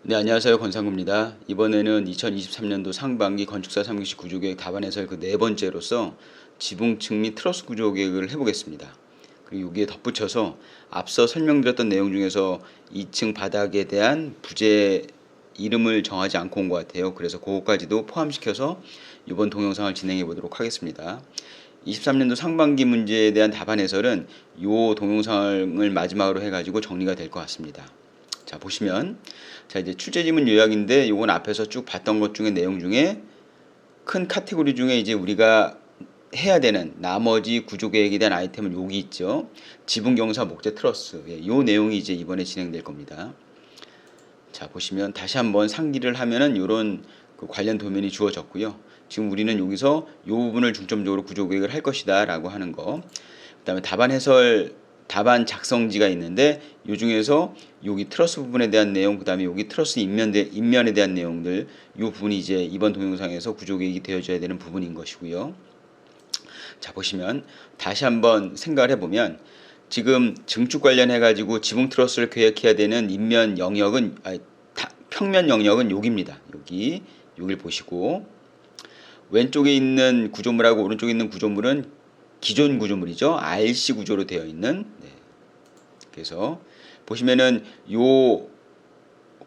네, 안녕하세요. 권상구입니다. 이번에는 2023년도 상반기 건축사 3기시 구조계획 답안 해설 그 네 번째로서 지붕층 및 트러스 구조계획을 해보겠습니다. 그리고 여기에 덧붙여서 앞서 설명드렸던 내용 중에서 2층 바닥에 대한 부재 이름을 정하지 않고 온 것 같아요. 그래서 그것까지도 포함시켜서 이번 동영상을 진행해 보도록 하겠습니다. 23년도 상반기 문제에 대한 답안 해설은 이 동영상을 마지막으로 해가지고 정리가 될 것 같습니다. 자, 보시면 이제 출제지문 요약인데 요건 앞에서 쭉 봤던 것 중에 내용 중에 큰 카테고리 중에 이제 우리가 해야 되는 나머지 구조계획에 대한 아이템은 여기 있죠. 지붕경사 목재 트러스. 요 내용이 이제 이번에 진행될 겁니다. 자, 보시면 다시 한번 상기를 하면은 요런 그 관련 도면이 주어졌고요. 지금 우리는 여기서 요 부분을 중점적으로 구조계획을 할 것이다 라고 하는 거. 그 다음에 답안 해설 답안 작성지가 있는데 이 중에서 여기 트러스 부분에 대한 내용, 그 다음에 여기 트러스 인면에 대한 내용들, 이 부분이 이제 이번 동영상에서 구조계획이 되어져야 되는 부분인 것이고요. 자, 보시면 다시 한번 생각을 해보면 지금 증축 관련해 가지고 지붕 트러스를 계획해야 되는 인면 영역은 평면 영역은 여기입니다. 여기를 보시고 왼쪽에 있는 구조물하고 오른쪽에 있는 구조물은 기존 구조물이죠. RC 구조로 되어 있는. 그래서 보시면은 요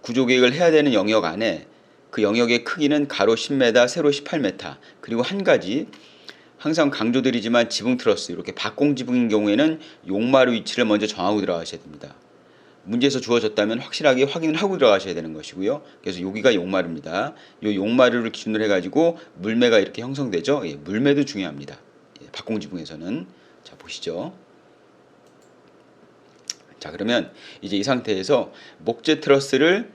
구조계획을 해야 되는 영역 안에 그 영역의 크기는 가로 10m, 세로 18m. 그리고 한 가지 항상 강조드리지만 지붕 트러스 이렇게 박공 지붕인 경우에는 용마루 위치를 먼저 정하고 들어가셔야 됩니다. 문제에서 주어졌다면 확실하게 확인을 하고 들어가셔야 되는 것이고요. 그래서 여기가 용마루입니다. 요 용마루를 기준으로 해가지고 물매가 이렇게 형성되죠. 물매도 중요합니다. 박공 지붕에서는. 자, 보시죠. 자, 그러면 이제 이 상태에서 목재 트러스를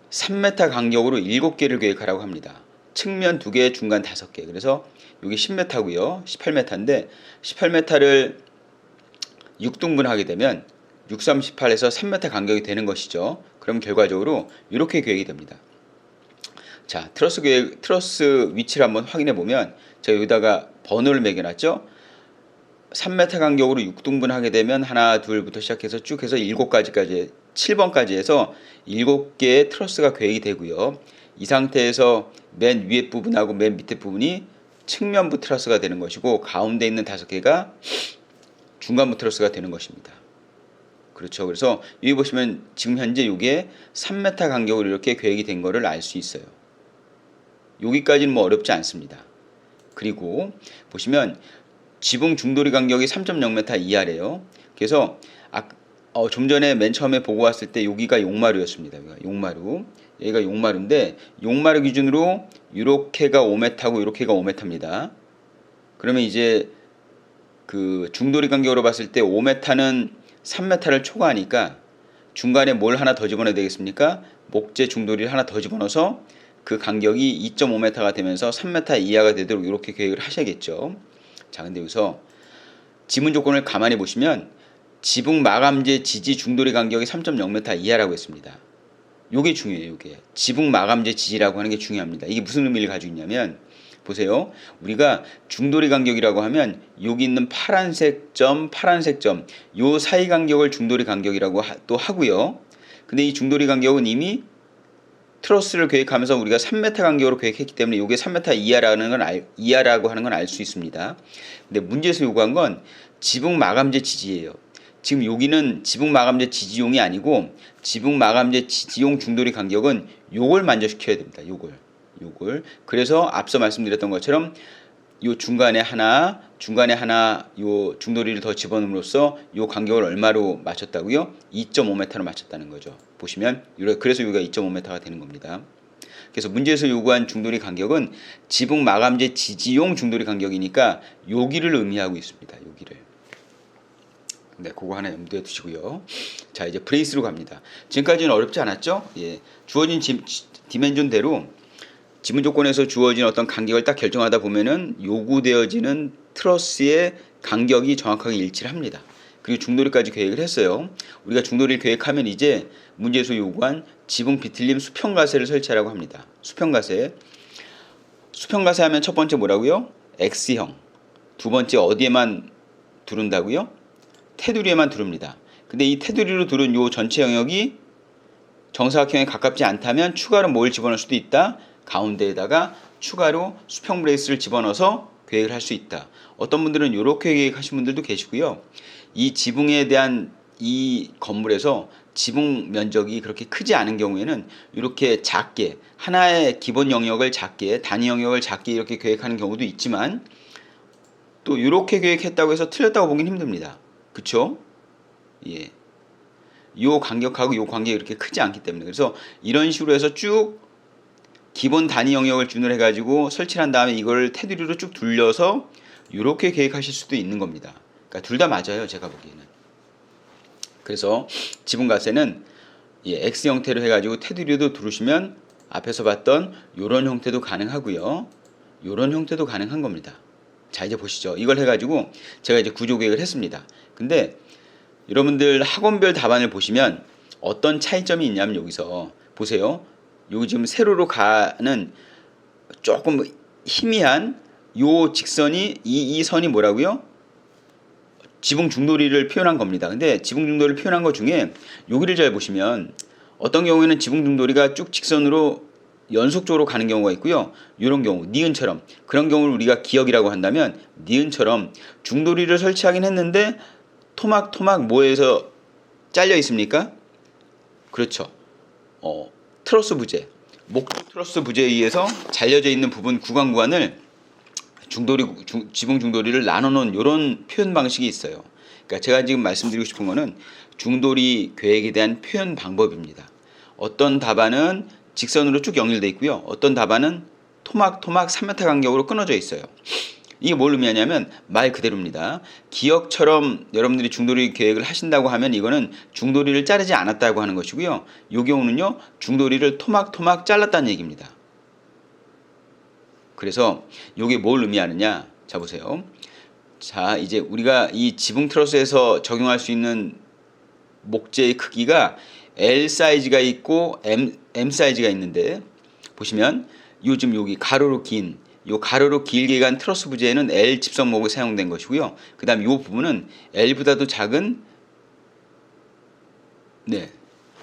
3m 간격으로 7개를 계획하라고 합니다. 측면 2개, 중간 5개. 그래서 여기 10m고요. 18m인데 18m를 6등분 하게 되면 6, 3, 18에서 3m 간격이 되는 것이죠. 그럼 결과적으로 이렇게 계획이 됩니다. 자, 트러스 위치를 한번 확인해 보면 제가 여기다가 번호를 매겨놨죠. 3m 간격으로 6등분 하게 되면 하나, 둘부터 시작해서 쭉 해서 7가지까지 7번까지 해서 7개의 트러스가 계획이 되고요. 이 상태에서 맨 위에 부분하고 맨 밑에 부분이 측면부 트러스가 되는 것이고 가운데 있는 5개가 중간부 트러스가 되는 것입니다. 그렇죠. 그래서 여기 보시면 지금 현재 이게 3m 간격으로 이렇게 계획이 된 거를 알 수 있어요. 여기까지는 뭐 어렵지 않습니다. 그리고 보시면 지붕 중도리 간격이 3.0m 이하래요. 그래서 좀 전에 맨 처음에 보고 왔을 때 여기가 용마루였습니다. 용마루. 여기가 용마루인데 용마루 기준으로 이렇게가 5m고 이렇게가 5m입니다. 그러면 이제 그 중도리 간격으로 봤을 때 5m는 3m를 초과하니까 중간에 뭘 하나 더 집어넣어야 되겠습니까? 목재 중도리를 하나 더 집어넣어서 그 간격이 2.5m가 되면서 3m 이하가 되도록 이렇게 계획을 하셔야겠죠. 자, 근데 여기서 지문 조건을 가만히 보시면 지붕 마감재 지지 중도리 간격이 3.0m 이하라고 했습니다. 요게 중요해요. 요게 지붕 마감재 지지라고 하는 게 중요합니다. 이게 무슨 의미를 가지고 있냐면 보세요. 우리가 중도리 간격이라고 하면 여기 있는 파란색 점 요 사이 간격을 중도리 간격이라고 또 하고요. 근데 이 중도리 간격은 이미 트러스를 계획하면서 우리가 3m 간격으로 계획했기 때문에 이게 3m 이하라고 하는 건 알 수 있습니다. 근데 문제에서 요구한 건 지붕 마감재 지지예요. 지금 여기는 지붕 마감재 지지용이 아니고 지붕 마감재 지지용 중도리 간격은 요걸 만족시켜야 됩니다. 요걸. 그래서 앞서 말씀드렸던 것처럼 요 중간에 하나 요 중도리를 더 집어넣음으로써 요 간격을 얼마로 맞췄다고요? 2.5m로 맞췄다는 거죠. 보시면 그래서 여기가 2.5m가 되는 겁니다. 그래서 문제에서 요구한 중도리 간격은 지붕 마감재 지지용 중도리 간격이니까 여기를 의미하고 있습니다. 여기를. 네, 그거 하나 염두에 두시고요. 자, 이제 브레이스로 갑니다. 지금까지는 어렵지 않았죠? 예, 주어진 디멘전대로 지문 조건에서 주어진 어떤 간격을 딱 결정하다 보면은 요구되어지는 트러스의 간격이 정확하게 일치를 합니다. 그리고 중도리까지 계획을 했어요. 우리가 중도리를 계획하면 이제 문제에서 요구한 지붕 비틀림 수평가세를 설치하라고 합니다. 수평가세 하면 첫 번째 뭐라고요? X형. 두 번째 어디에만 두른다고요? 테두리에만 두릅니다. 근데 이 테두리로 두른 요 전체 영역이 정사각형에 가깝지 않다면 추가로 뭘 집어넣을 수도 있다. 가운데에다가 추가로 수평 브레이스를 집어넣어서 계획을 할 수 있다. 어떤 분들은 이렇게 계획하신 분들도 계시고요. 이 지붕에 대한 이 건물에서 지붕 면적이 그렇게 크지 않은 경우에는 이렇게 작게 하나의 기본 영역을 작게 단위 영역을 작게 이렇게 계획하는 경우도 있지만 또 이렇게 계획했다고 해서 틀렸다고 보긴 힘듭니다. 그쵸? 예. 요 간격하고 요 간격이 이렇게 크지 않기 때문에 그래서 이런 식으로 해서 쭉 기본 단위 영역을 준을 해가지고 설치를 한 다음에 이걸 테두리로 쭉 둘러서 이렇게 계획하실 수도 있는 겁니다. 그러니까 둘 다 맞아요. 제가 보기에는. 그래서 지붕가세는 X 형태로 해가지고 테두리도 두르시면 앞에서 봤던 이런 형태도 가능하고요. 이런 형태도 가능한 겁니다. 자, 이제 보시죠. 이걸 해가지고 제가 이제 구조 계획을 했습니다. 근데 여러분들 학원별 답안을 보시면 어떤 차이점이 있냐면 여기서 보세요. 여기 지금 세로로 가는 조금 희미한 요 직선이 이 선이 뭐라고요? 지붕 중도리를 표현한 겁니다. 근데 지붕 중도리를 표현한 것 중에 여기를 잘 보시면 어떤 경우에는 지붕 중도리가 쭉 직선으로 연속적으로 가는 경우가 있고요. 이런 경우 니은처럼 그런 경우를 우리가 기역이라고 한다면 니은처럼 중도리를 설치하긴 했는데 토막 뭐에서 잘려 있습니까? 그렇죠. 트러스 부재, 목조 트러스 부재에 의해서 잘려져 있는 부분 구간을 지붕 중도리를 나눠놓은 이런 표현 방식이 있어요. 그러니까 제가 지금 말씀드리고 싶은 거는 중도리 계획에 대한 표현 방법입니다. 어떤 답안은 직선으로 쭉 연결되어 있고요. 어떤 답안은 토막 3m 간격으로 끊어져 있어요. 이게 뭘 의미하냐면 말 그대로입니다. 기역처럼 여러분들이 중도리 계획을 하신다고 하면 이거는 중도리를 자르지 않았다고 하는 것이고요. 이 경우는요. 중도리를 토막 잘랐다는 얘기입니다. 그래서 이게 뭘 의미하느냐. 자 보세요. 자 이제 우리가 이 지붕 트러스에서 적용할 수 있는 목재의 크기가 L 사이즈가 있고 M 사이즈가 있는데 보시면 요즘 여기 가로로 길게 간 트러스 부재에는 L 집성목이 사용된 것이고요. 그 다음 이 부분은 L보다도 작은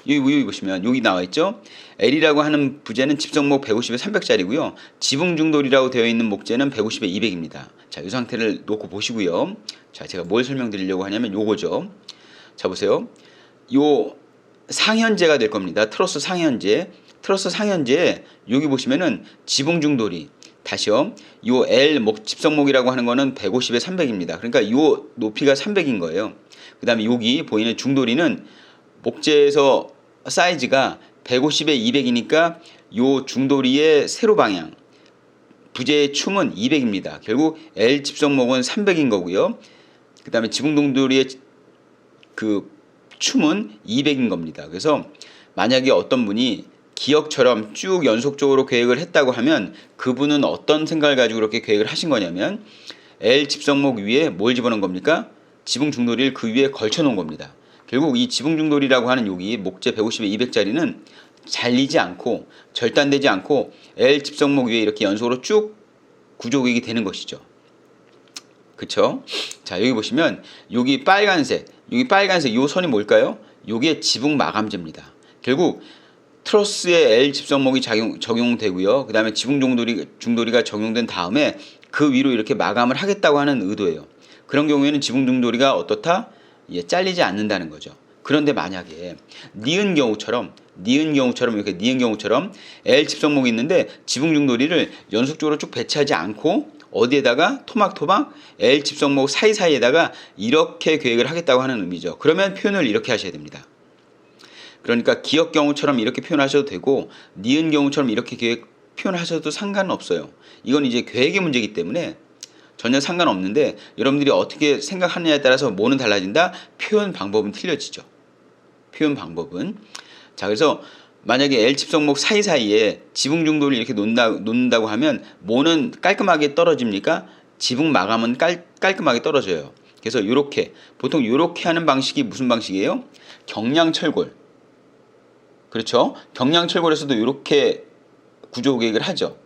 여기 보시면 여기 나와 있죠. L이라고 하는 부재는 집성목 150에 300짜리고요. 지붕 중돌이라고 되어 있는 목재는 150에 200입니다. 자, 이 상태를 놓고 보시고요. 자, 제가 뭘 설명드리려고 하냐면 요거죠. 자, 보세요. 요 상현재가 될 겁니다. 트러스 상현재. 여기 보시면은 지붕 중돌이 다시요. 요 L 집성목이라고 하는 거는 150에 300입니다. 그러니까 요 높이가 300인 거예요. 그 다음에 여기 보이는 중돌이는 목재에서 사이즈가 150에 200이니까 요 중돌이의 세로 방향 부재의 춤은 200입니다. 결국 L 집성목은 300인 거고요. 그 다음에 지붕 중돌이의 그 춤은 200인 겁니다. 그래서 만약에 어떤 분이 기역처럼 쭉 연속적으로 계획을 했다고 하면 그분은 어떤 생각을 가지고 그렇게 계획을 하신 거냐면 L 집성목 위에 뭘 집어넣은 겁니까? 지붕 중돌이를 그 위에 걸쳐 놓은 겁니다. 결국 이 지붕 중돌이라고 하는 여기 목재 150에 200짜리는 잘리지 않고 절단되지 않고 L 집성목 위에 이렇게 연속으로 쭉 구조계획이 되는 것이죠. 그쵸? 자, 여기 보시면 여기 빨간색 요 선이 뭘까요? 요게 지붕 마감재입니다. 결국 트러스에 L 집성목이 적용되고요. 그 다음에 지붕 중돌이가 적용된 다음에 그 위로 이렇게 마감을 하겠다고 하는 의도예요. 그런 경우에는 지붕 중돌이가 어떻다? 잘리지 않는다는 거죠. 그런데 만약에 니은 경우처럼 L 집성목이 있는데 지붕 중돌이를 연속적으로 쭉 배치하지 않고 어디에다가 토막 L 집성목 사이사이에다가 이렇게 계획을 하겠다고 하는 의미죠. 그러면 표현을 이렇게 하셔야 됩니다. 그러니까 기역 경우처럼 이렇게 표현하셔도 되고 니은 경우처럼 이렇게 표현하셔도 상관은 없어요. 이건 이제 계획의 문제이기 때문에 전혀 상관없는데 여러분들이 어떻게 생각하느냐에 따라서 뭐는 달라진다? 표현 방법은 틀려지죠. 표현 방법은. 자, 그래서 만약에 L 집성목 사이사이에 지붕 중도를 이렇게 놓는다고 하면 뭐는 깔끔하게 떨어집니까? 지붕 마감은 깔끔하게 떨어져요. 그래서 보통 이렇게 하는 방식이 무슨 방식이에요? 경량철골. 그렇죠? 경량철골에서도 이렇게 구조 계획을 하죠.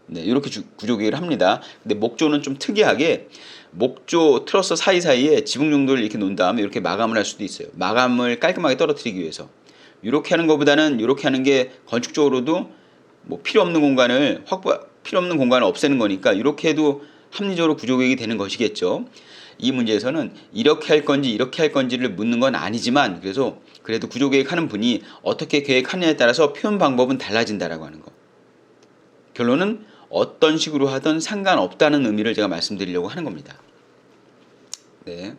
네, 이렇게 구조 계획을 합니다. 근데 목조는 좀 특이하게 목조 트러스 사이사이에 지붕 중도를 이렇게 놓은 다음에 이렇게 마감을 할 수도 있어요. 마감을 깔끔하게 떨어뜨리기 위해서. 이렇게 하는 것보다는 이렇게 하는 게 건축적으로도 뭐 필요 없는 공간을 없애는 거니까 이렇게 해도 합리적으로 구조계획이 되는 것이겠죠. 이 문제에서는 이렇게 할 건지 이렇게 할 건지를 묻는 건 아니지만 그래도 구조계획하는 분이 어떻게 계획하느냐에 따라서 표현 방법은 달라진다라고 하는 거. 결론은 어떤 식으로 하든 상관없다는 의미를 제가 말씀드리려고 하는 겁니다. 네.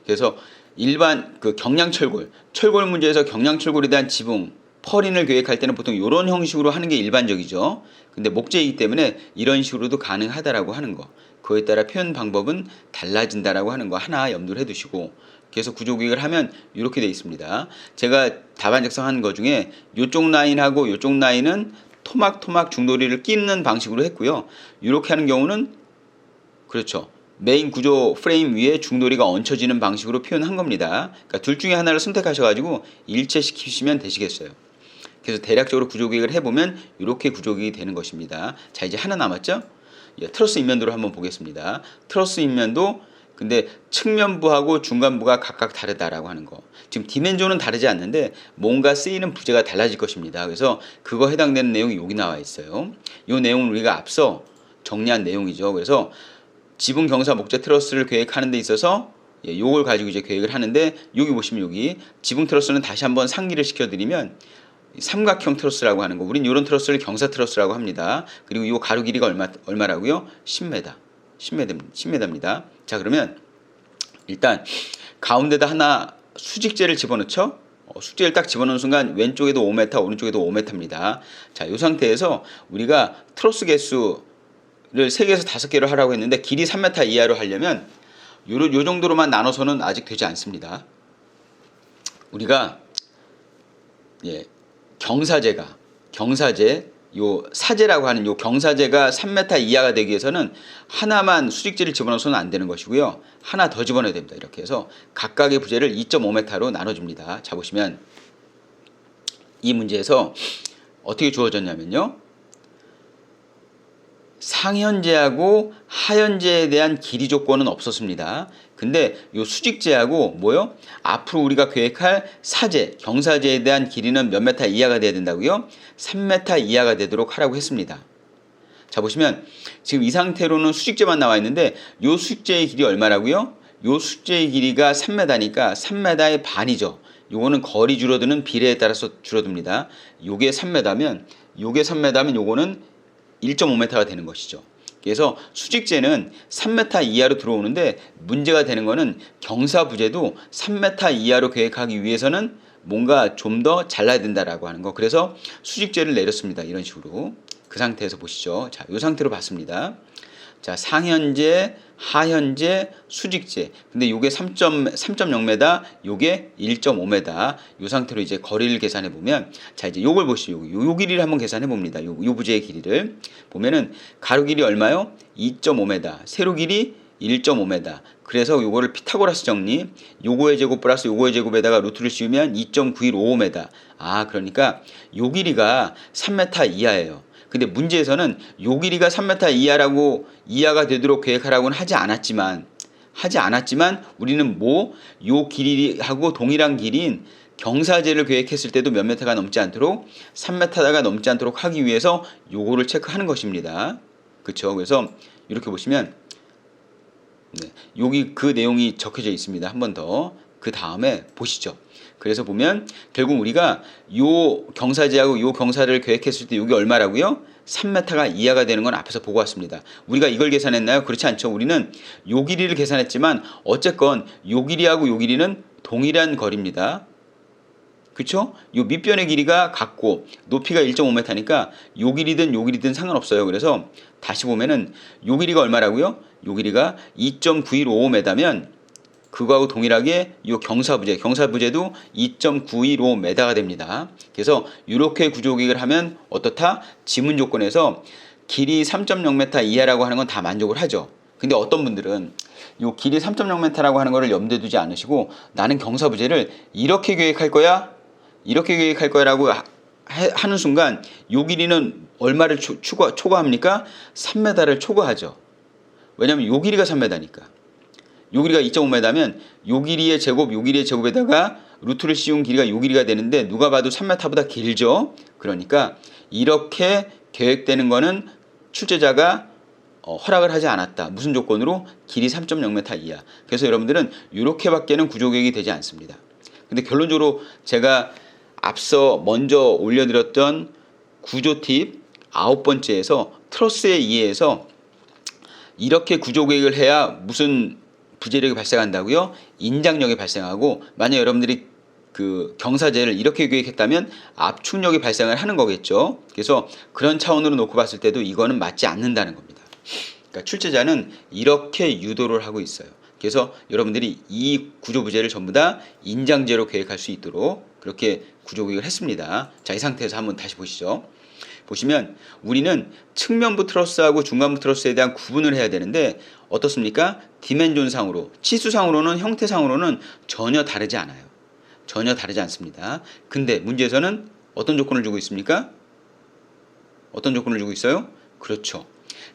그래서 일반 그 철골 문제에서 경량철골에 대한 지붕, 펄인을 계획할 때는 보통 이런 형식으로 하는 게 일반적이죠. 근데 목재이기 때문에 이런 식으로도 가능하다라고 하는 거. 그에 따라 표현 방법은 달라진다라고 하는 거 하나 염두를 해두시고, 그래서 구조계획을 하면 이렇게 돼 있습니다. 제가 답안 작성한 거 중에 이쪽 라인하고 이쪽 라인은 토막 중도리를 끼는 방식으로 했고요. 이렇게 하는 경우는 그렇죠. 메인 구조 프레임 위에 중도리가 얹혀지는 방식으로 표현한 겁니다. 그러니까 둘 중에 하나를 선택하셔가지고 일체시키시면 되시겠어요. 그래서 대략적으로 구조계획을 해보면 이렇게 구조계획이 되는 것입니다. 자, 이제 하나 남았죠? 트러스 인면도를 한번 보겠습니다. 트러스 인면도 근데 측면부하고 중간부가 각각 다르다라고 하는 거. 지금 디멘전은 다르지 않는데 뭔가 쓰이는 부재가 달라질 것입니다. 그래서 그거 해당되는 내용이 여기 나와 있어요. 이 내용은 우리가 앞서 정리한 내용이죠. 그래서 지붕 경사 목재 트러스를 계획하는 데 있어서 요걸 가지고 이제 계획을 하는데, 여기 보시면 여기 지붕 트러스는 다시 한번 상기를 시켜드리면 삼각형 트러스라고 하는 거. 우린 이런 트러스를 경사 트러스라고 합니다. 그리고 이 가로 길이가 얼마라고요? 10m입니다. 자, 그러면 일단 가운데다 하나 수직재를 집어넣죠. 수직재를 딱 집어넣는 순간 왼쪽에도 5m, 오른쪽에도 5m입니다. 자, 이 상태에서 우리가 트러스 개수를 3개에서 5개로 하라고 했는데 길이 3m 이하로 하려면 요 정도로만 나눠서는 아직 되지 않습니다. 우리가 경사재 요 사재라고 하는 요 경사재가 3m 이하가 되기 위해서는 하나만 수직재를 집어넣어서는 안 되는 것이고요. 하나 더 집어넣어야 됩니다. 이렇게 해서 각각의 부재를 2.5m로 나눠줍니다. 자, 보시면 이 문제에서 어떻게 주어졌냐면요. 상현재하고 하현재에 대한 길이 조건은 없었습니다. 근데 요 수직재하고 앞으로 우리가 계획할 사재, 경사재에 대한 길이는 몇 메타 이하가 돼야 된다고요? 3m 이하가 되도록 하라고 했습니다. 자, 보시면 지금 이 상태로는 수직재만 나와 있는데 요 수직재의 길이 얼마라고요? 요 수직재의 길이가 3m니까 3m의 반이죠. 요거는 거리 줄어드는 비례에 따라서 줄어듭니다. 요게 3m면 요거는 1.5m가 되는 것이죠. 그래서 수직재는 3m 이하로 들어오는데 문제가 되는 거는 경사부재도 3m 이하로 계획하기 위해서는 뭔가 좀 더 잘라야 된다라고 하는 거. 그래서 수직재를 내렸습니다. 이런 식으로. 그 상태에서 보시죠. 자, 이 상태로 봤습니다. 자, 상현재, 하현재, 수직재. 근데 요게 3.0m, 요게 1.5m. 요 상태로 이제 거리를 계산해 보면, 자, 이제 요걸 보시죠. 요 길이를 한번 계산해 봅니다. 요 부재의 길이를 보면은 가로 길이 얼마요? 2.5m. 세로 길이 1.5m. 그래서 요거를 피타고라스 정리, 요거의 제곱 플러스 요거의 제곱에다가 루트를 씌우면 2.9155m. 아, 그러니까 요 길이가 3m 이하예요. 근데 문제에서는 요 길이가 3m 이하가 되도록 계획하라고는 하지 않았지만 우리는 요 길이하고 동일한 길이인 경사재를 계획했을 때도 몇 메타가 넘지 않도록 3m가 넘지 않도록 하기 위해서 요거를 체크하는 것입니다. 그렇죠? 그래서 이렇게 보시면 여기 그 내용이 적혀져 있습니다. 한 번 더. 그 다음에 보시죠. 그래서 보면 결국 우리가 요 경사재하고 요 경사를 계획했을 때 요게 얼마라고요? 3m가 이하가 되는 건 앞에서 보고 왔습니다. 우리가 이걸 계산했나요? 그렇지 않죠. 우리는 요 길이를 계산했지만 어쨌건 요 길이하고 요 길이는 동일한 거리입니다. 그렇죠? 요 밑변의 길이가 같고 높이가 1.5m니까 요 길이든 상관없어요. 그래서 다시 보면은 요 길이가 얼마라고요? 요 길이가 2.9155m면 그거하고 동일하게 이 경사부재도 2.915m가 됩니다. 그래서 이렇게 구조계획을 하면 어떻다? 지문 조건에서 길이 3.0m 이하라고 하는 건 다 만족을 하죠. 근데 어떤 분들은 이 길이 3.0m라고 하는 거를 염두에 두지 않으시고 나는 경사부재를 이렇게 계획할 거야라고 하는 순간 이 길이는 얼마를 초과합니까? 3m를 초과하죠. 왜냐하면 이 길이가 3m니까. 요 길이가 2.5m면 요 길이의 제곱에다가 루트를 씌운 길이가 요 길이가 되는데 누가 봐도 3m보다 길죠. 그러니까 이렇게 계획되는 거는 출제자가 허락을 하지 않았다. 무슨 조건으로? 길이 3.0m 이하. 그래서 여러분들은 이렇게밖에는 구조계획이 되지 않습니다. 근데 결론적으로 제가 앞서 먼저 올려드렸던 구조 팁 9번째에서 트러스에 의해서 이렇게 구조계획을 해야 무슨 부재력이 발생한다고요? 인장력이 발생하고, 만약 여러분들이 그 경사제를 이렇게 계획했다면 압축력이 발생을 하는 거겠죠. 그래서 그런 차원으로 놓고 봤을 때도 이거는 맞지 않는다는 겁니다. 그러니까 출제자는 이렇게 유도를 하고 있어요. 그래서 여러분들이 이 구조부재를 전부 다 인장제로 계획할 수 있도록 그렇게 구조계획을 했습니다. 자, 이 상태에서 한번 다시 보시죠. 보시면 우리는 측면부 트러스하고 중간부 트러스에 대한 구분을 해야 되는데 어떻습니까? 디멘전상으로, 치수상으로는, 형태상으로는 전혀 다르지 않아요. 전혀 다르지 않습니다. 근데 문제에서는 어떤 조건을 주고 있습니까? 어떤 조건을 주고 있어요? 그렇죠.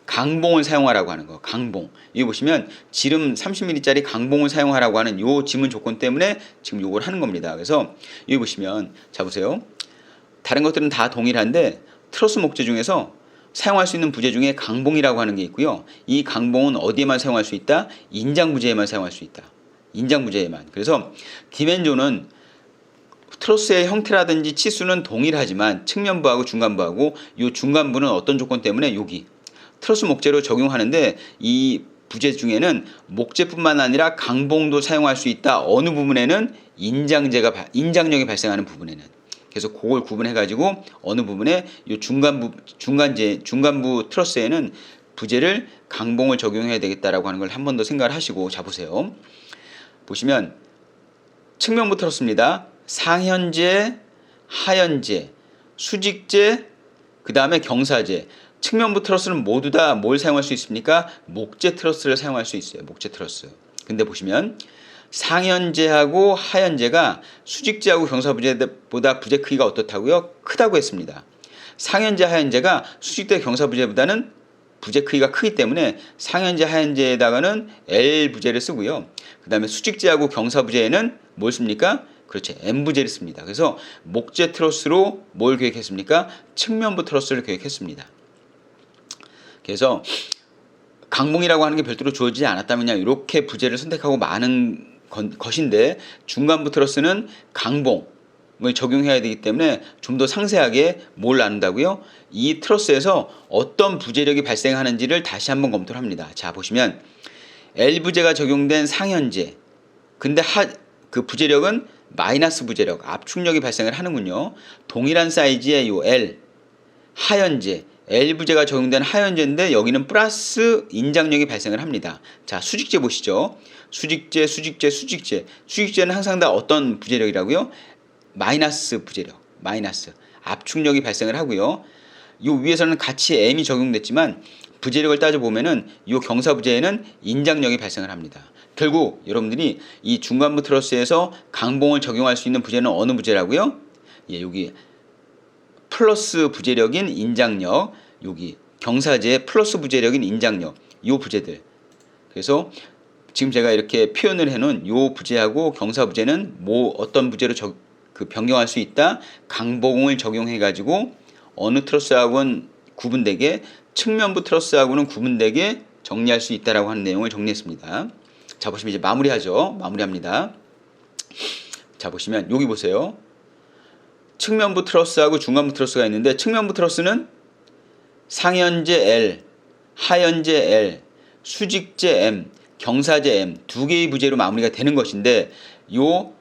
강봉을 사용하라고 하는 거. 강봉. 여기 보시면 지름 30mm짜리 강봉을 사용하라고 하는 요 지문 조건 때문에 지금 요걸 하는 겁니다. 그래서 여기 보시면, 자 보세요. 다른 것들은 다 동일한데 트러스 목재 중에서 사용할 수 있는 부재 중에 강봉이라고 하는 게 있고요. 이 강봉은 어디에만 사용할 수 있다? 인장 부재에만 사용할 수 있다. 인장 부재에만. 그래서 디멘전은 트러스의 형태라든지 치수는 동일하지만 측면부하고 중간부하고 이 중간부는 어떤 조건 때문에 여기 트러스 목재로 적용하는데 이 부재 중에는 목재뿐만 아니라 강봉도 사용할 수 있다. 어느 부분에는 인장력이 발생하는 부분에는. 그래서 그걸 구분해 가지고 어느 부분에 이 중간부 트러스에는 부재를 강봉을 적용해야 되겠다라고 하는 걸 한 번 더 생각을 하시고, 자 보세요. 보시면 측면부 트러스입니다. 상현재, 하현재, 수직재, 그 다음에 경사재. 측면부 트러스는 모두 다 뭘 사용할 수 있습니까? 목재 트러스를 사용할 수 있어요. 목재 트러스. 근데 보시면 상현재하고 하현재가 수직재하고 경사부재보다 부재 크기가 어떻다고요? 크다고 했습니다. 상현재, 하현재가 수직재, 경사부재보다는 부재 크기가 크기 때문에 상현재, 하현재에다가는 L 부재를 쓰고요. 그 다음에 수직재하고 경사부재에는 뭘 씁니까? 그렇죠. M 부재를 씁니다. 그래서 목재 트러스로 뭘 계획했습니까? 측면부 트러스를 계획했습니다. 그래서 강봉이라고 하는 게 별도로 주어지지 않았다면 그냥 이렇게 부재를 선택하고 많은 것인데, 중간부 트러스는 강봉을 적용해야 되기 때문에 좀 더 상세하게 뭘 나눈다고요? 이 트러스에서 어떤 부재력이 발생하는지를 다시 한번 검토를 합니다. 자 보시면 L 부재가 적용된 상현재, 근데 그 부재력은 마이너스 부재력, 압축력이 발생을 하는군요. 동일한 사이즈의 요 L, 하현재, L 부재가 적용된 하현재인데 여기는 플러스 인장력이 발생을 합니다. 자, 수직재 보시죠. 수직재, 수직재, 수직재. 수직재는 항상 다 어떤 부재력이라고요? 마이너스 부재력, 마이너스 압축력이 발생을 하고요. 요 위에서는 같이 M이 적용됐지만 부재력을 따져보면은 요 경사부재에는 인장력이 발생을 합니다. 결국 여러분들이 이 중간부 트러스에서 강봉을 적용할 수 있는 부재는 어느 부재라고요? 예, 여기 플러스 부재력인 인장력, 여기 경사재 플러스 부재력인 인장력, 요 부재들. 그래서 지금 제가 이렇게 표현을 해놓은 요 부재하고 경사부재는 어떤 부재로 변경할 수 있다? 강봉을 적용해가지고 어느 트러스하고는 구분되게, 측면부 트러스하고는 구분되게 정리할 수 있다라고 하는 내용을 정리했습니다. 자 보시면 이제 마무리하죠. 마무리합니다. 자 보시면 여기 보세요. 측면부 트러스하고 중간부 트러스가 있는데 측면부 트러스는 상현재 L, 하현재 L, 수직재 M, 경사재 M 두 개의 부재로 마무리가 되는 것인데 요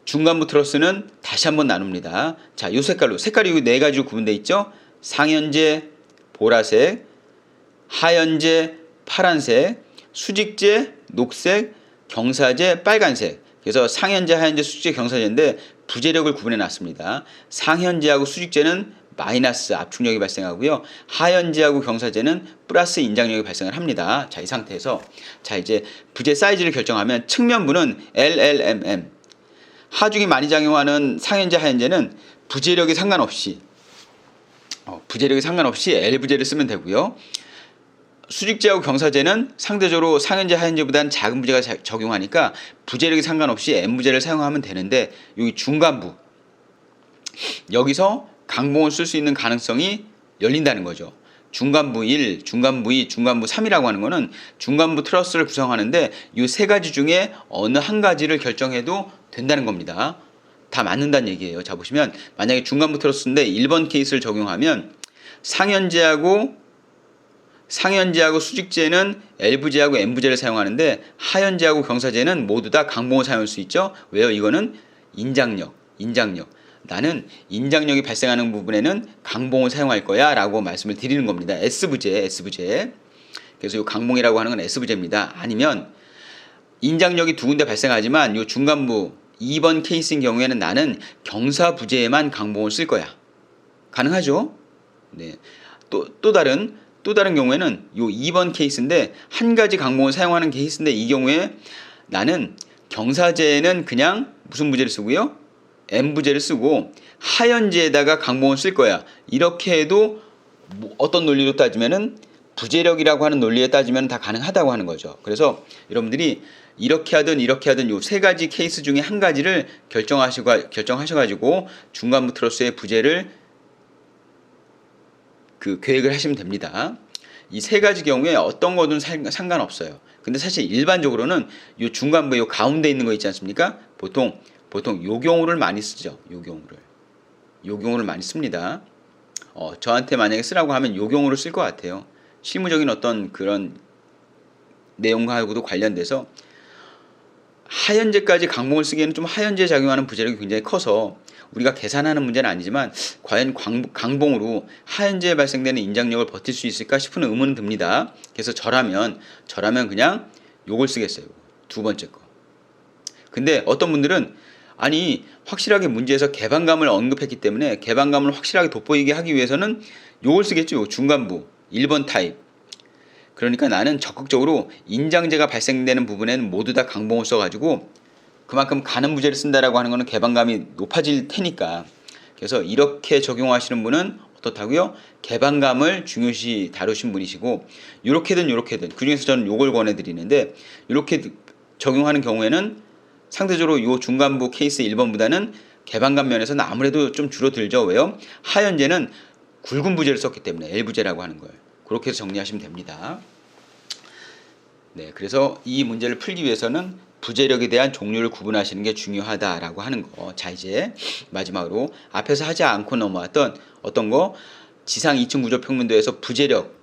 중간부 트러스는 다시 한번 나눕니다. 자, 요 색깔이 네 가지로 구분되어 있죠. 상현재 보라색, 하현재 파란색, 수직재 녹색, 경사재 빨간색. 그래서 상현재, 하현재, 수직재, 경사재인데 부재력을 구분해 놨습니다. 상현재하고 수직재는 마이너스 압축력이 발생하고요. 하현재하고 경사재는 플러스 인장력이 발생을 합니다. 자, 이 상태에서 자 이제 부재 사이즈를 결정하면 측면부는 LLMM. 하중이 많이 작용하는 상현재, 하현재는 부재력이 상관없이 L 부재를 쓰면 되고요. 수직제하고 경사제는 상대적으로 상현제, 하현제보다는 작은 부재가 적용하니까 부재력이 상관없이 N부재를 사용하면 되는데 여기 중간부 여기서 강봉을 쓸 수 있는 가능성이 열린다는 거죠. 중간부 1, 중간부 2, 중간부 3이라고 하는 거는 중간부 트러스를 구성하는데 이 세 가지 중에 어느 한 가지를 결정해도 된다는 겁니다. 다 맞는다는 얘기예요. 자 보시면 만약에 중간부 트러스인데 1번 케이스를 적용하면 상현제하고 수직제는 L부재하고 N부재를 사용하는데 하현제하고 경사제는 모두 다 강봉을 사용할 수 있죠. 왜요? 이거는 인장력. 나는 인장력이 발생하는 부분에는 강봉을 사용할 거야 라고 말씀을 드리는 겁니다. S부재. 그래서 이 강봉이라고 하는 건 S부재입니다. 아니면 인장력이 두 군데 발생하지만 이 중간부 2번 케이스인 경우에는 나는 경사부재에만 강봉을 쓸 거야. 가능하죠? 네. 또 다른 경우에는 이 2번 케이스인데 한 가지 강봉을 사용하는 케이스인데 이 경우에 나는 경사제에는 그냥 무슨 부재를 쓰고요? N부재를 쓰고 하현제에다가 강봉을 쓸 거야. 이렇게 해도 어떤 논리로 따지면은 부재력이라고 하는 논리에 따지면 다 가능하다고 하는 거죠. 그래서 여러분들이 이렇게 하든 요 세 가지 케이스 중에 한 가지를 결정하셔가지고 중간부 트러스의 부재를 계획을 하시면 됩니다. 이 세 가지 경우에 어떤 거든 상관없어요. 근데 사실 일반적으로는 요 중간부에 요 가운데 있는 거 있지 않습니까? 보통 요 경우를 많이 쓰죠. 요 경우를 많이 씁니다. 저한테 만약에 쓰라고 하면 요 경우를 쓸 것 같아요. 실무적인 어떤 그런 내용하고도 관련돼서 하현제까지 강봉을 쓰기에는 좀 하현제에 작용하는 부재력이 굉장히 커서 우리가 계산하는 문제는 아니지만 과연 강봉으로 하현제에 발생되는 인장력을 버틸 수 있을까 싶은 의문은 듭니다. 그래서 저라면 그냥 요걸 쓰겠어요. 두 번째 거. 근데 어떤 분들은 아니 확실하게 문제에서 개방감을 언급했기 때문에 개방감을 확실하게 돋보이게 하기 위해서는 요걸 쓰겠죠. 요 중간부 1번 타입. 그러니까 나는 적극적으로 인장제가 발생되는 부분에는 모두 다 강봉을 써가지고 그만큼 가는 부재를 쓴다라고 하는 것은 개방감이 높아질 테니까. 그래서 이렇게 적용하시는 분은 어떻다고요? 개방감을 중요시 다루신 분이시고 요렇게든 그 중에서 저는 요걸 권해드리는데 이렇게 적용하는 경우에는 상대적으로 요 중간부 케이스 1번보다는 개방감 면에서는 아무래도 좀 줄어들죠. 왜요? 하현제는 굵은 부재를 썼기 때문에 L부재라고 하는 걸. 그렇게 해서 정리하시면 됩니다. 네, 그래서 이 문제를 풀기 위해서는 부재력에 대한 종류를 구분하시는 게 중요하다라고 하는 거. 자, 이제 마지막으로 앞에서 하지 않고 넘어왔던 어떤 거 지상 2층 구조 평면도에서 부재력,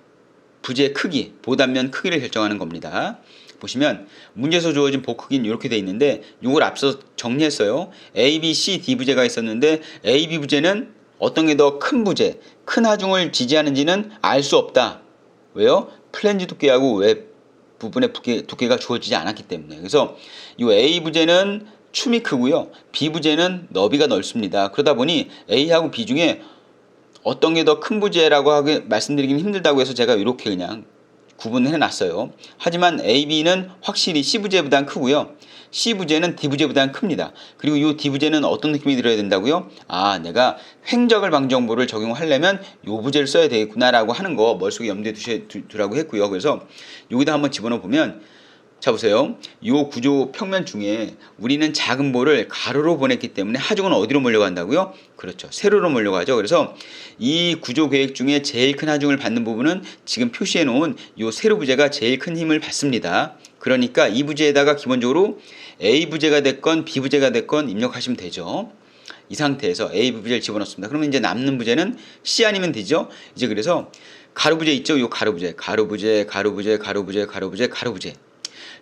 부재 크기, 보단면 크기를 결정하는 겁니다. 보시면 문제에서 주어진 보크기는 이렇게 돼 있는데 이걸 앞서 정리했어요. A, B, C, D 부재가 있었는데 A, B 부재는 어떤 게 더 큰 부재, 큰 하중을 지지하는지는 알 수 없다. 왜요? 플랜지 두께하고 웹 부분의 두께가 주어지지 않았기 때문에. 그래서 이 A 부재는 춤이 크고요. B 부재는 너비가 넓습니다. 그러다 보니 A하고 B 중에 어떤 게 더 큰 부재라고 말씀드리긴 힘들다고 해서 제가 이렇게 그냥 구분을 해놨어요. 하지만 A, B는 확실히 C 부재보다는 크고요. C 부재는 D 부재보다는 큽니다. 그리고 이 D 부재는 어떤 느낌이 들어야 된다고요? 아, 내가 횡적을 방정보를 적용하려면 이 부재를 써야 되겠구나라고 하는 거 머릿속에 염두에 두라고 했고요. 그래서 여기다 한번 집어넣어 보면 자 보세요. 이 구조 평면 중에 우리는 작은 볼을 가로로 보냈기 때문에 하중은 어디로 몰려간다고요? 그렇죠. 세로로 몰려가죠. 그래서 이 구조 계획 중에 제일 큰 하중을 받는 부분은 지금 표시해 놓은 이 세로 부재가 제일 큰 힘을 받습니다. 그러니까 이 부재에다가 기본적으로 A 부재가 됐건 B 부재가 됐건 입력하시면 되죠. 이 상태에서 A 부재를 집어넣습니다. 그러면 이제 남는 부재는 C 아니면 되죠. 이제 그래서 가로 부재 있죠. 이 가로 부재.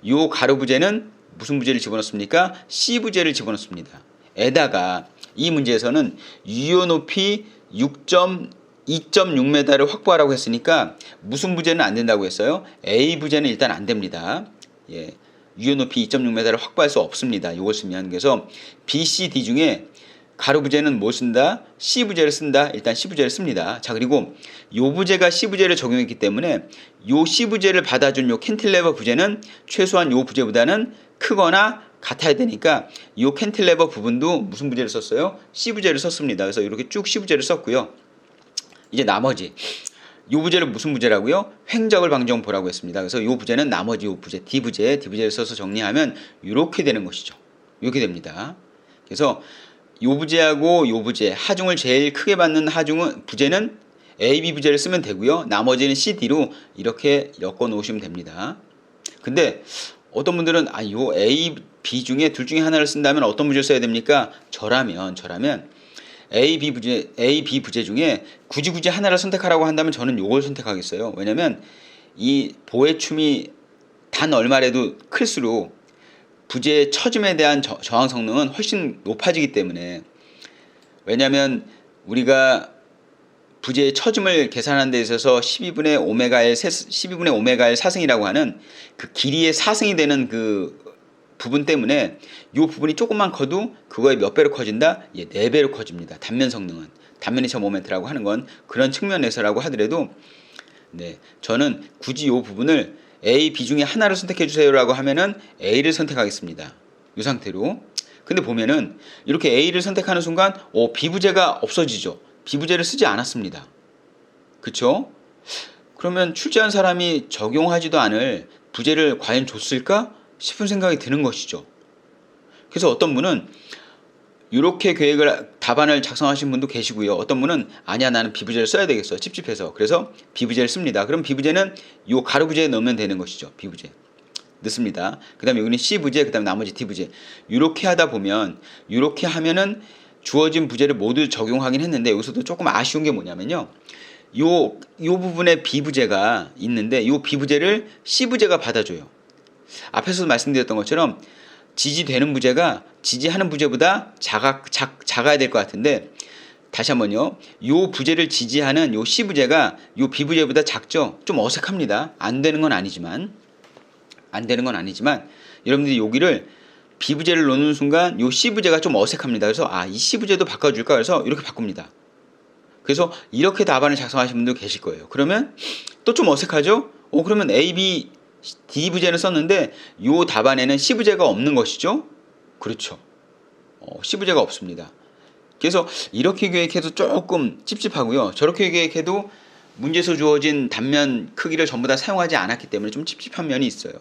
요 가로 부재는 무슨 부재를 집어넣습니까? C 부재를 집어넣습니다. 에다가 이 문제에서는 유효 높이 2.6m를 확보하라고 했으니까 무슨 부재는 안 된다고 했어요? A 부재는 일단 안 됩니다. 예, 유효 높이 2.6m를 확보할 수 없습니다. 이걸 쓰면. 그래서 B, C, D 중에 가로 부재는 뭘 쓴다? C 부재를 쓴다. 일단 C 부재를 씁니다. 자, 그리고 요 부재가 C 부재를 적용했기 때문에 요 C 부재를 받아준 요 캔틸레버 부재는 최소한 요 부재보다는 크거나 같아야 되니까 요 캔틸레버 부분도 무슨 부재를 썼어요? C 부재를 썼습니다. 그래서 이렇게 쭉 C 부재를 썼고요. 이제 나머지 요 부재를 무슨 부재라고요? 횡작을 방정포라고 했습니다. 그래서 요 부재는 나머지 요 부재, D부재를 써서 정리하면 이렇게 되는 것이죠. 이렇게 됩니다. 그래서 요 부재하고 요 부재, 하중을 제일 크게 받는 부재는 A, B 부재를 쓰면 되고요. 나머지는 C, D로 이렇게 엮어 놓으시면 됩니다. 근데 어떤 분들은 요 A, B 중에 둘 중에 하나를 쓴다면 어떤 부재를 써야 됩니까? 저라면 A, B 부재 중에 굳이 하나를 선택하라고 한다면 저는 요걸 선택하겠어요. 왜냐면 이 보해춤이 단 얼마라도 클수록 부재의 처짐에 대한 저항 성능은 훨씬 높아지기 때문에, 왜냐면 우리가 부재의 처짐을 계산하는 데 있어서 12분의 오메가 L 사승이라고 하는 그 길이의 사승이 되는 그 부분 때문에 이 부분이 조금만 커도 그거의 몇 배로 커진다? 4배로 커집니다. 단면 성능은. 단면이차 모멘트라고 하는 건 그런 측면에서라고 하더라도, 저는 굳이 이 부분을 A, B 중에 하나를 선택해 주세요라고 하면은 A를 선택하겠습니다. 이 상태로. 근데 보면은 이렇게 A를 선택하는 순간 B 부재가 없어지죠. B 부재를 쓰지 않았습니다. 그쵸? 그러면 출제한 사람이 적용하지도 않을 부재를 과연 줬을까 싶은 생각이 드는 것이죠. 그래서 어떤 분은 이렇게 답안을 작성하신 분도 계시고요. 어떤 분은 아니야, 나는 B부재를 써야 되겠어, 찝찝해서. 그래서 B부재를 씁니다. 그럼 B부재는 요 가로 부재에 넣으면 되는 것이죠. B부재 넣습니다. 그 다음에 여기는 C부재, 그 다음에 나머지 D부재. 이렇게 하다 보면, 이렇게 하면은 주어진 부재를 모두 적용하긴 했는데, 여기서도 조금 아쉬운 게 뭐냐면요, 요 부분에 B부재가 있는데 요 B부재를 C부재가 받아줘요. 앞에서도 말씀드렸던 것처럼 지지되는 부재가 지지하는 부재보다 작아야 될 것 같은데, 다시 한번요, 요 부재를 지지하는 요 C부재가 요 B부재보다 작죠. 좀 어색합니다. 안 되는 건 아니지만 여러분들이 여기를 B부재를 놓는 순간 요 C부재가 좀 어색합니다. 그래서 이 C부재도 바꿔줄까? 그래서 이렇게 바꿉니다. 그래서 이렇게 답안을 작성하신 분도 계실 거예요. 그러면 또 좀 어색하죠? 그러면 A, B, D 부재는 썼는데 요 답안에는 C 부재가 없는 것이죠? 그렇죠. C 부재가 없습니다. 그래서 이렇게 계획해도 조금 찝찝하고요. 저렇게 계획해도 문제에서 주어진 단면 크기를 전부 다 사용하지 않았기 때문에 좀 찝찝한 면이 있어요.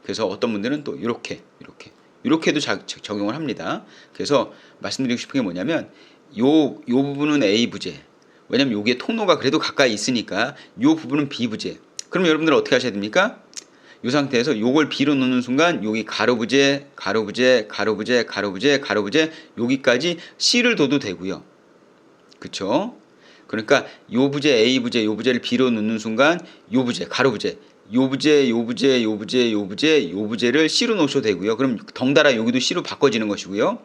그래서 어떤 분들은 또 이렇게도 적용을 합니다. 그래서 말씀드리고 싶은 게 뭐냐면 요 부분은 A 부재, 왜냐면 여기에 통로가 그래도 가까이 있으니까 요 부분은 B 부재. 그럼 여러분들은 어떻게 하셔야 됩니까? 이 상태에서 요걸 B로 놓는 순간 여기 가로부재 여기까지 C를 둬도 되고요. 그쵸? 그러니까 요 부재 A 부재, 요 부재를 B로 놓는 순간 요 부재 가로부재, 요 부재를 C로 놓으셔도 되고요. 그럼 덩달아 여기도 C로 바꿔지는 것이고요.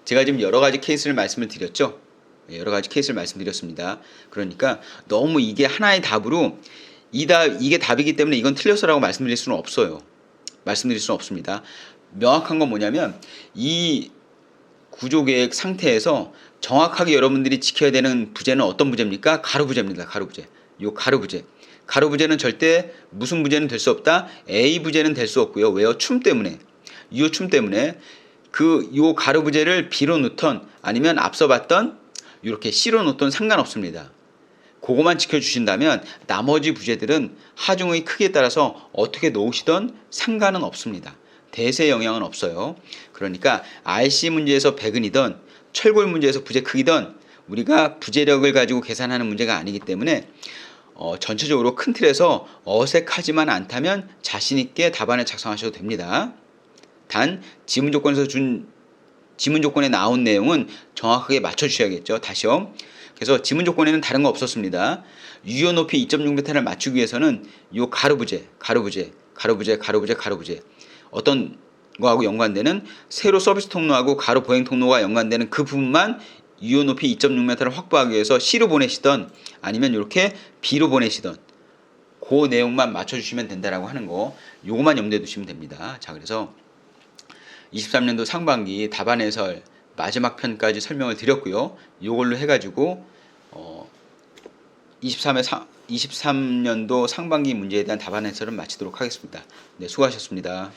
제가 지금 여러 가지 케이스를 말씀을 드렸죠. 여러 가지 케이스를 말씀드렸습니다. 그러니까 너무 이게 하나의 답으로 이게 답이기 때문에 이건 틀렸어라고 말씀드릴 수는 없습니다. 명확한 건 뭐냐면 이 구조계획 상태에서 정확하게 여러분들이 지켜야 되는 부재는 어떤 부재입니까? 가로부재입니다. 요 가로부재는 절대 무슨 부재는 될 수 없다. A 부재는 될 수 없고요. 왜요? 춤 때문에 요 가로부재를 B로 놓던 아니면 앞서 봤던 이렇게 C로 놓던 상관없습니다. 그거만 지켜주신다면 나머지 부재들은 하중의 크기에 따라서 어떻게 놓으시던 상관은 없습니다. 대세 영향은 없어요. 그러니까 RC 문제에서 백은이든 철골 문제에서 부재 크기든 우리가 부재력을 가지고 계산하는 문제가 아니기 때문에 전체적으로 큰 틀에서 어색하지만 않다면 자신 있게 답안을 작성하셔도 됩니다. 단 지문 조건에 나온 내용은 정확하게 맞춰주셔야겠죠. 다시요. 그래서 지문 조건에는 다른 거 없었습니다. 유효 높이 2.6m를 맞추기 위해서는 요 가로부재 어떤 거하고 연관되는 세로 서비스 통로하고 가로 보행 통로가 연관되는 그 부분만 유효 높이 2.6m를 확보하기 위해서 C로 보내시던 아니면 이렇게 B로 보내시던 그 내용만 맞춰주시면 된다라고 하는 거, 요거만 염두에 두시면 됩니다. 자, 그래서 23년도 상반기 답안 해설 마지막 편까지 설명을 드렸고요. 이걸로 해가지고 23년도 상반기 문제에 대한 답안 해설은 마치도록 하겠습니다. 네, 수고하셨습니다.